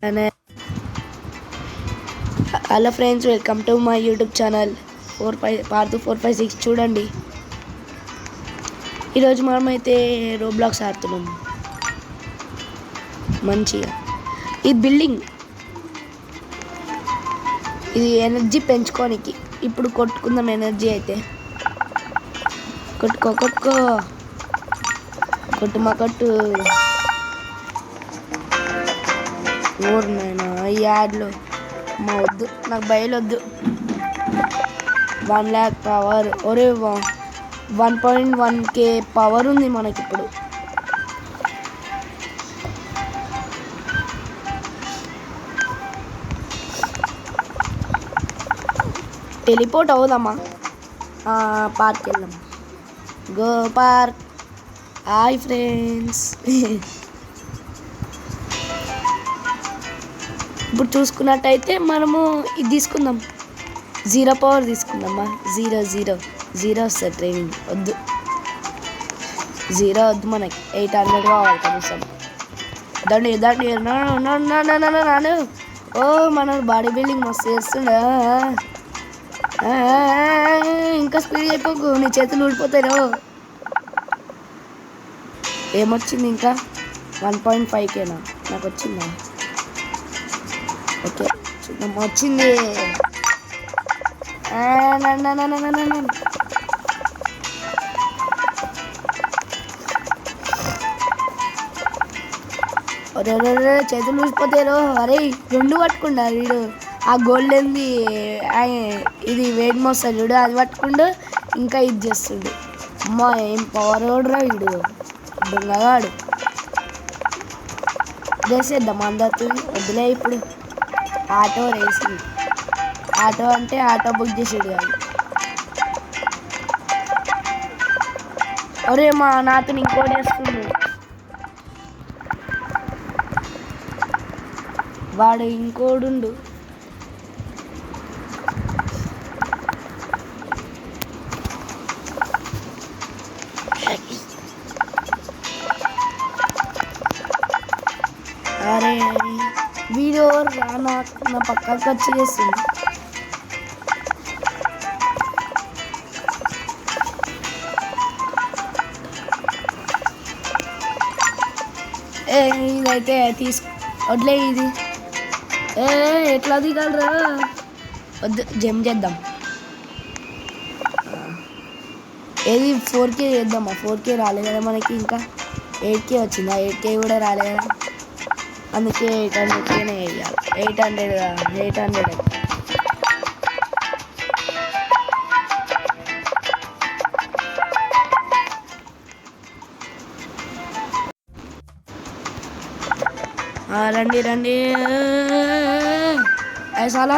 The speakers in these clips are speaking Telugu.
అనే hello friends, welcome to my YouTube channel 456 చూడండి. ఈరోజు మనమైతే రోబ్లాక్స్ ఆడుతున్నాం మంచిగా. ఈ బిల్డింగ్ ఇది ఎనర్జీ పెంచుకోనికి. ఇప్పుడు కొట్టుకుందాం ఎనర్జీ అయితే. కొట్టుకో కొట్టు ఊరు నాయన ఈ యాడ్లు మా వద్దు, నాకు బయలొద్దు. 1 lakh పవర్, ఒరే 1.1k పవర్ ఉంది మనకి ఇప్పుడు. టెలిపోర్ట్ అవుదామా? పార్క్ వెళ్దాం. Go park. Hi friends. ఇప్పుడు చూసుకున్నట్టయితే మనము ఇది తీసుకుందాం, 0 పవర్ తీసుకుందామా. 0 వస్తుంది ట్రైనింగ్. వద్దు 0 వద్దు, మనకి 800 కావాలి కనీసం. దండి నాను. ఓ మన బాడీ బిల్డింగ్ మస్తు చేస్తుండ. ఇంకా స్పీడ్ అయిపోకు, నీ చేతులు ఊడిపోతాయి. ఏమొచ్చింది ఇంకా? 1.5Kనా నాకు వచ్చిందా? ఓకే చూద్దాం. వచ్చింది. చేతులు ఊసిపోతారు. అరే 2 పట్టుకుండా వీడు. ఆ గోల్డెన్ది ఇది వెయిట్ మోస్తాడు చూడు, అది పట్టుకుండు. ఇంకా ఇది చేస్తుండు. అమ్మా ఏం పవర్ ఓడరా వీడు, దొంగగాడు. రేసేద్దాం అందరితో. వద్దులే ఇప్పుడు. Auto racing. ఆటో అంటే ఆటో బుక్ చేసేది కాదు. ఒరే మా నాతో ఇంకోటి వేస్తుంది వాడు, ఇంకోడుండు. అరే వీడియో నా పక్కకు వచ్చి చేస్తుంది. ఇదైతే వదిలే. ఇది ఎట్లా దిగలరా? వద్దు, జంప్ చేద్దాం. ఏది 4K చేద్దామా? 4K రాలేదు కదా మనకి, ఇంకా 8K వచ్చిందా? 8K కూడా రాలేదు కదా, అందుకే 800Kనే వేయాలి. 800 రండి. అసలా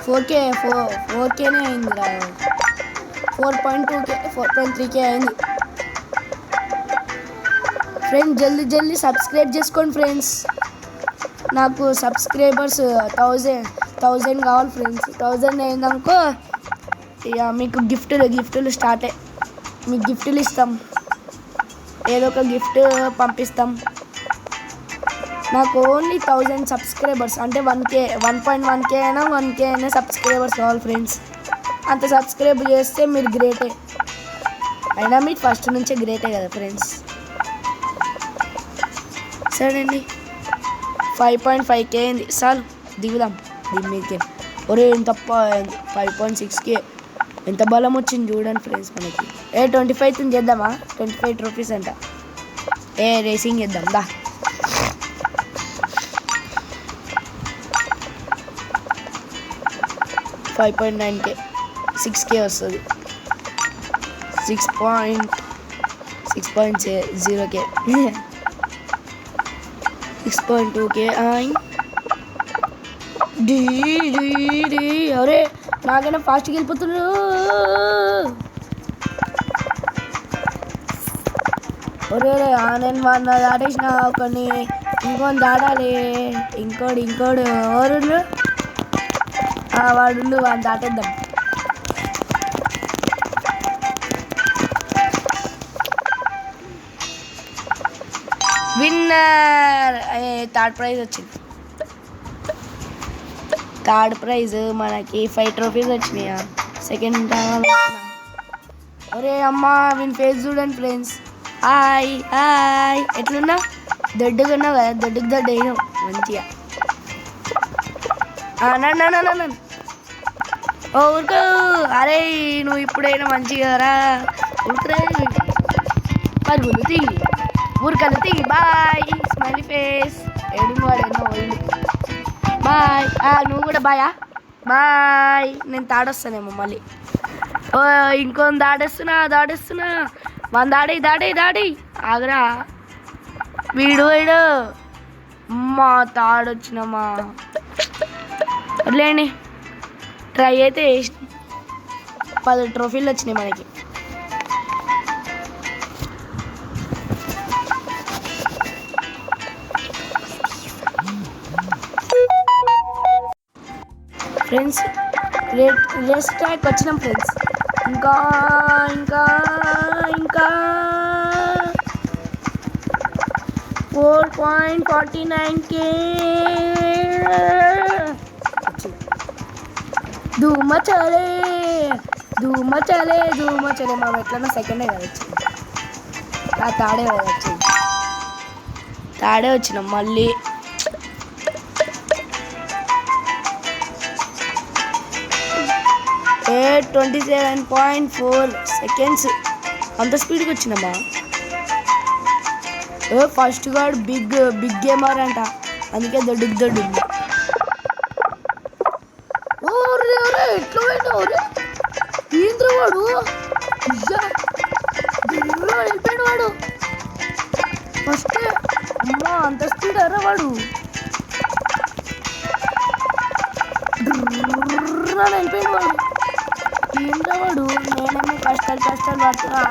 4Kనే అయింది రా. 4.2K 4.3K అయింది. ఫ్రెండ్స్ జల్దీ సబ్స్క్రైబ్ చేసుకోండి ఫ్రెండ్స్. నాకు సబ్స్క్రైబర్స్ 1000 కావాలి ఫ్రెండ్స్. 1000 అయిందనుకో ఇక మీకు గిఫ్టులు స్టార్ట్ అయ్యి మీకు గిఫ్టులు ఇస్తాం. ఏదో ఒక గిఫ్ట్ పంపిస్తాం. నాకు ఓన్లీ 1000 సబ్స్క్రైబర్స్ అంటే 1.1K అయినా 1K అయినా సబ్స్క్రైబర్స్ కావాలి ఫ్రెండ్స్. అంత సబ్స్క్రైబ్ చేస్తే మీరు గ్రేటే. అయినా మీరు ఫస్ట్ నుంచే గ్రేటే కదా ఫ్రెండ్స్. సరే అండి, 5.5K అయింది. సార్ దిగుదాం దీని మీదకి. ఒరే ఎంత 5.6K ఎంత బలం వచ్చింది చూడండి ఫ్రెండ్స్ మనకి. 25 చేద్దామా? 25 ట్రోఫీస్ అంట. రేసింగ్ చేద్దాం దా. 5.9K 6K వస్తుంది. 6.0K 6.2K. అరే నాకైనా ఫాస్ట్గా వెళ్ళిపోతున్నారు. ఒరే నేను వాడిని దాటేసిన కొన్ని, ఇంకొని దాటాలి. ఇంకోడు ఎవరు? వాడు దాటేద్దాం. విన్నర్! థర్డ్ ప్రైజ్ వచ్చింది. థర్డ్ ప్రైజ్ మనకి 5 ట్రోఫీస్ వచ్చినాయా. సెకండ్ ఒరే అమ్మ వీని ఫేస్ చూడండి ఫ్రెండ్స్. హాయ్ హాయ్ ఎట్లున్నా దొడ్డుగా ఉన్నావు కదా, దొడ్డుకు దొడ్డు అయినావు మంచిగా. నన్ను ఊరుకో. అరే నువ్వు ఇప్పుడైనా మంచిగా రా ఊరుకురే. పరుగులు తీ ఊరికలు తీ. Bye smiley face. ఏడును వాడు ఎన్నో పోయింది. బాయ్. నువ్వు కూడా బాయా. బాయ్. నేను తాడొస్తానేమో మళ్ళీ. ఇంకొని దాడేస్తున్నా. మన దాడి ఆగరా. వీడు అమ్మా తాడొచ్చినమ్మా. వదిలేండి. ట్రై అయితే 10 ట్రోఫీలు వచ్చినాయి మనకి. ఫ్రెండ్స్ రేస్ ట్రాక్ వచ్చినాం ఫ్రెండ్స్. ఇంకా 4.49K. ధూమచలే మనం ఎట్లన్నా సెకండే కదా వచ్చింది. తాడే వచ్చినాం మళ్ళీ. ఏ 27.4 seconds. అంత స్పీడ్గా వచ్చినామా. ఫస్ట్ గాడు బిగ్ గేమర్ అంట, అందుకే దొడ్డు. ఎట్లా పోయినా ఏంద్ర వాడు వెళ్ళిపోయాడు వాడు ఫస్ట్. అమ్మా అంత స్పీడ్ అరా వాడు. వెళ్ళిపోయాడు వాడు. ఏంద్ర వాడు. నేనేమో కష్టాలు పడుతున్నా.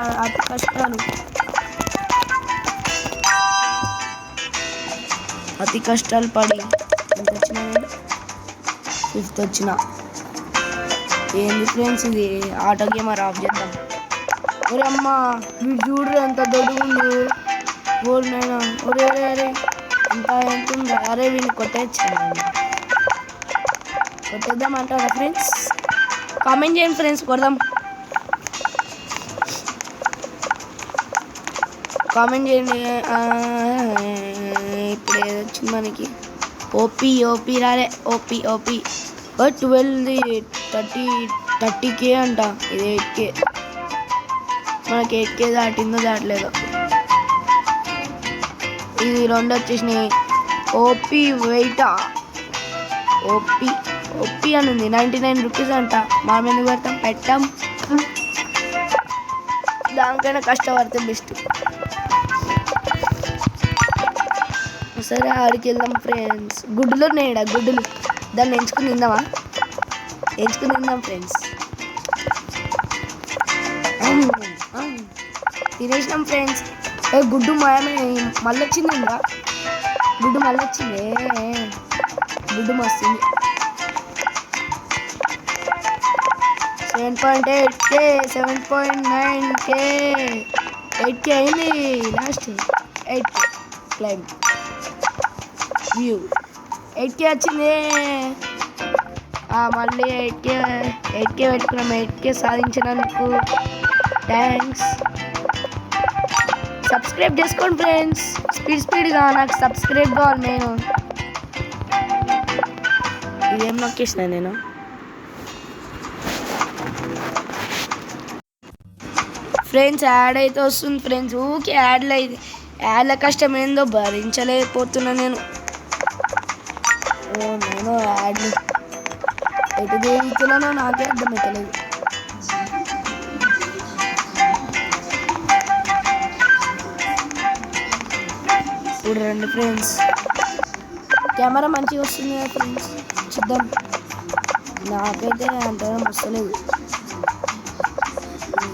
అతి కష్టాలు పడి ఎంత వచ్చినా 5th వచ్చిన. ఏంది ఫ్రెండ్స్ ఇది ఆటో గేమర్ ఆఫ్ చేద్దాం. ఒరే అమ్మ వీడు చూడరు ఎంత దొడుగుండు. ఓడినైనా ఒరే ఎంత ఉందా. అరే వీడిని కొట్టేద్దామంటారా ఫ్రెండ్స్? కామెంట్ చేయండి ఫ్రెండ్స్. కొడదాం. కామెంట్ చేయండి. ఇప్పుడు ఏదొచ్చింది మనకి? ఓపీ రాలే. ఓపీ 12 30K అంట. ఇది 8K. మనకి 8K దాటిందో దాటలేదో. ఇది 2 వచ్చేసినాయి. ఓపీ వెయిటా. ఓపీ అని ఉంది. 99 రూపీస్ అంట. మనం ఎందుకు పెట్టాం. దానికైనా కష్టపడితే బెస్ట్. సరే ఆడికి వెళ్దాం ఫ్రెండ్స్. గుడ్డులు ఉన్నాయా? గుడ్డులు దాన్ని ఎంచుకుని తిందాం ఫ్రెండ్స్. తినేసినాం ఫ్రెండ్స్. గుడ్డు మళ్ళీ వచ్చింది. గుడ్డు మళ్ళీ వచ్చింది. గుడ్డు మస్తుంది. 7.8K 7.9K 8K అయింది. Last 8K claim view 8K వచ్చింది. మళ్ళీ 8K పెట్టుకున్నాం. 8K సాధించినందుకు థ్యాంక్స్. సబ్స్క్రైబ్ చేసుకోండి ఫ్రెండ్స్. స్పీడ్గా నాకు సబ్స్క్రైబ్ కావాలి. నేను ఇదేం నొక్కేసిన నేను. ఫ్రెండ్స్ యాడ్ అయితే వస్తుంది ఫ్రెండ్స్. ఊకే యాడ్ల కష్టం ఏందో భరించలేకపోతున్నా నేను. యాడ్లు ఎటు తిరుగుతున్నానో నాకే అర్థమవుతలేదు. ఇప్పుడు రండి ఫ్రెండ్స్. కెమెరా మంచిగా వస్తుంది కదా ఫ్రెండ్స్, చూద్దాం. నాకైతే అంతగా వస్తలేదు.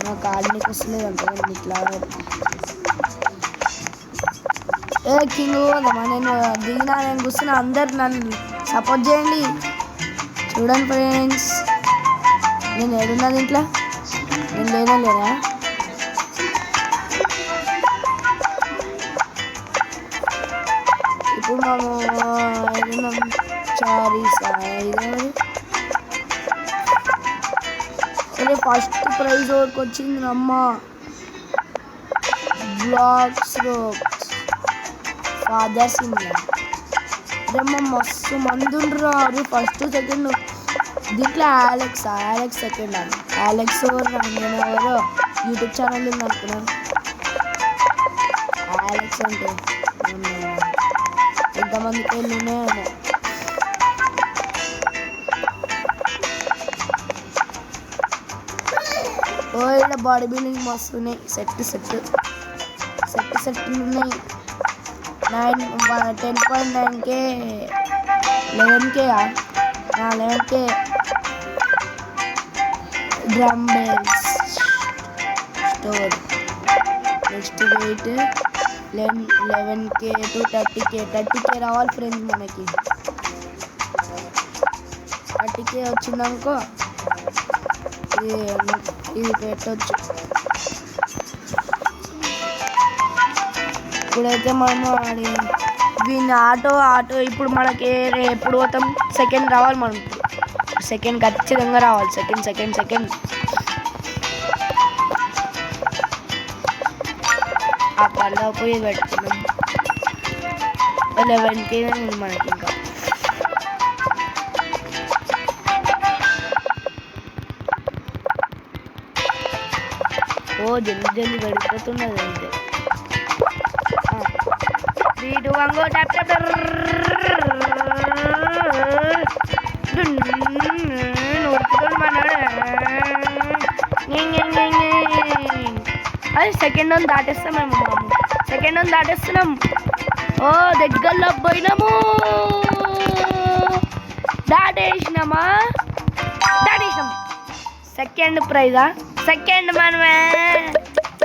నాకు ఆడడానికి వస్తలేదు అంతగా. ఇట్లా కింగ్ పోదామా? నేను దిగినా, నేను కూర్చున్నా. అందరు నన్ను సపోర్ట్ చేయండి. చూడండి ఫ్రెండ్స్, నేను ఏడున్నా దీంట్లో. నేను లేనా? ఇప్పుడు మనం ఏడున్నాం. చారీసా ఇదెవరు? అరే ఫస్ట్ ప్రైజ్ వరకు వచ్చింది అమ్మ. Blocks rocks fathers India. అరేమ్మ మస్తు మంది ఉండరు. అరే ఫస్ట్ సెకండ్ దీంట్లో ఆలెక్స్ సెకండ్ అని. ఆలెక్స్ ఎవరు? నేను ఎవరో యూట్యూబ్ ఛానల్ ఉంది అనుకున్నాను. ఆలెక్స్ అంటే ఎంతమంది పేర్లునే ఓ ఇక్కడ బాడీ బిల్డింగ్ మస్తు ఉన్నాయి. సెట్లు ఉన్నాయి. 10.9K 11K 11K drum bells store. Next wait 11K to 30K రావాలి ఫ్రెండ్స్. మనకి 30K వచ్చిందనుకో ఇది పెట్టచ్చు. ఇప్పుడైతే మనము దీన్ని ఆటో ఇప్పుడు మనకి ఎప్పుడు పోతాం? సెకండ్ రావాలి మనం. సెకండ్ ఖచ్చితంగా రావాలి. సెకండ్ ఆ పళ్ళ పోయి పెట్టుకున్నాం. 11K ఉంది మనకి. ఇంకా ఓ జల్దీ గడిపోతున్నది. అంతే 3 2 1 go tap అది సెకండ్ వన్ దాటేస్తామేమో మాము. Second one దాటేస్తున్నాం. ఓ దగ్గరలో పోయినాము. దాటేసినాం. సెకండ్ ప్రైజా? సెకండ్ మనమే.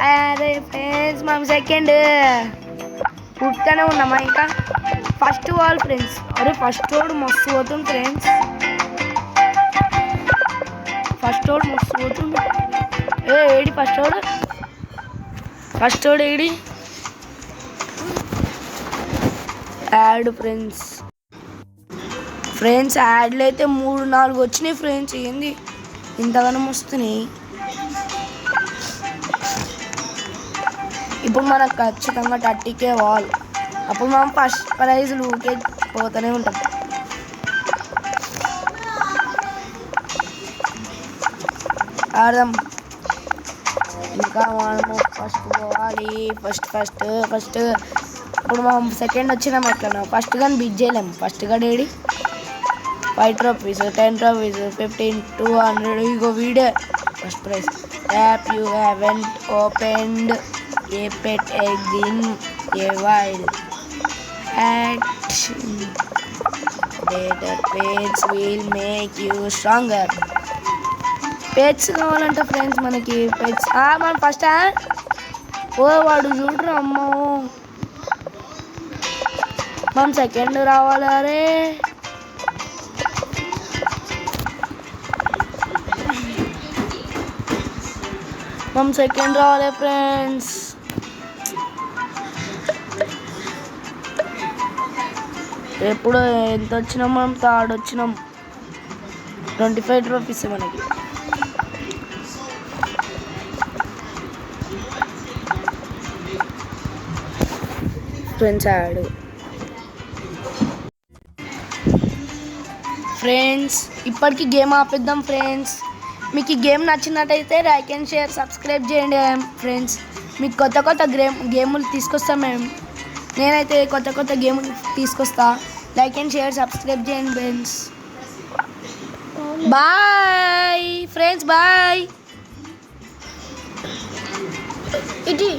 అరే ఫ్రెండ్స్ మనం సెకండ్ పుట్టానే ఉన్నామా ఇంకా? First wall friends. అరే ఫస్ట్ వాడు మస్తు పోతుంది ఫ్రెండ్స్. ఏడి ఫస్ట్ వాడు ఏడి? యాడ్ ఫ్రెండ్స్ యాడ్లు అయితే 3 4 వచ్చినాయి ఫ్రెండ్స్. ఏంది ఇంతగానం వస్తున్నాయి? ఇప్పుడు మనకు ఖచ్చితంగా 30K వాల్. అప్పుడు మనం ఫస్ట్ ప్రైజ్లు ఊకే పోతూనే ఉంటాం. ఆడదాం. ఇంకా మనము ఫస్ట్ పోవాలి. ఫస్ట్ ఇప్పుడు మనం సెకండ్ వచ్చినాం. ఎట్లా ఫస్ట్ కానీ బిజ్ చేయలేము. ఫస్ట్ గా డేడి 5 trophies 10 trophies 15 200. ఇగో వీడే first prize. App you haven't opened a pet egg in a while. Better pets will make you stronger. Pets కావాలంట ఫ్రెండ్స్ మనకి. పెట్స్ మనం ఫస్ట్ ఓ వాడు చూడరు అమ్మో. మనం సెకండ్ రావాలరే. మనం సెకండ్ రావాలి ఫ్రెండ్స్. ఎప్పుడు ఎంత వచ్చినాం? మనం థర్డ్ వచ్చినాం. 25 trophies మనకి. Friends add. ఫ్రెండ్స్ ఇప్పటికి గేమ్ ఆపేద్దాం ఫ్రెండ్స్. మీకు ఈ గేమ్ నచ్చినట్టయితే లైక్ అండ్ షేర్ సబ్స్క్రైబ్ చేయండి ఫ్రెండ్స్. మీకు కొత్త గేములు తీసుకొస్తాం మేము. నేనైతే కొత్త గేములు తీసుకొస్తా. లైక్ అండ్ షేర్ సబ్స్క్రైబ్ చేయండి ఫ్రెండ్స్. Bye friends. బాయ్. ఇది